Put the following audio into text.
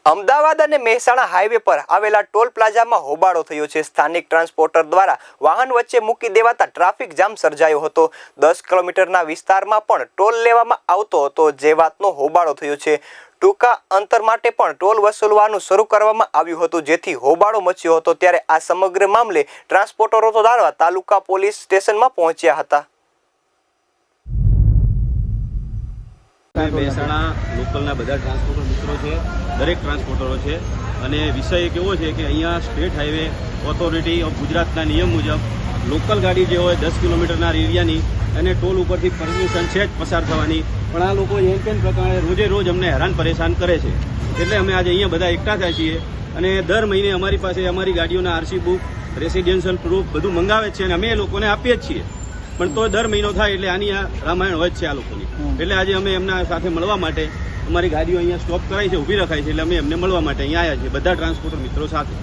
અમદાવાદ અને મહેસાણા હાઈવે પર આવેલા ટોલ પ્લાઝામાં હોબાળો થયો છે। સ્થાનિક ટ્રાન્સપોર્ટર દ્વારા વાહન વચ્ચે મૂકી દેવાતા ટ્રાફિક જામ સર્જાયો હતો। 10 કિલોમીટરના વિસ્તારમાં પણ ટોલ લેવામાં આવતો હતો, જે વાતનો હોબાળો થયો છે। ટૂંકા અંતર માટે પણ ટોલ વસૂલવાનું શરૂ કરવામાં આવ્યું હતું, જેથી હોબાળો મચ્યો હતો। ત્યારે આ સમગ્ર મામલે ટ્રાન્સપોર્ટરો દ્વારા તાલુકા પોલીસ સ્ટેશનમાં પહોંચ્યા હતા। મહેસાણા લોકલના બધા ટ્રાન્સપોર્ટર મિત્રો છે, દરેક ટ્રાન્સપોર્ટરો છે અને વિષય એક એવો છે કે અહીંયા સ્ટેટ હાઈવે ઓથોરિટી ઓફ ગુજરાતના નિયમ મુજબ લોકલ ગાડી જે હોય 10 કિલોમીટરના એરિયાની અને ટોલ ઉપરથી પરમિશન છે જ પસાર થવાની, પણ આ લોકો એમ કેમ પ્રકારે રોજે રોજ અમને હેરાન પરેશાન કરે છે। એટલે અમે આજે અહીંયા બધા એકઠા થાય છીએ અને દર મહિને અમારી પાસે અમારી ગાડીઓના આરસી બુક, રેસિડેન્શિયલ પ્રૂફ બધું મંગાવે છે અને અમે એ લોકોને આપીએ જ છીએ, પણ તો દર મહિનો થાય એટલે આની આ રામાયણ હોય જ છે આ લોકોની। એટલે આજે અમે એમના સાથે મળવા માટે અમારી ગાડીઓ અહીંયા સ્ટોપ કરાઈ છે, ઊભી રખાઈ છે, એટલે અમે એમને મળવા માટે અહીંયા આવ્યા છીએ બધા ટ્રાન્સપોર્ટર મિત્રો સાથે।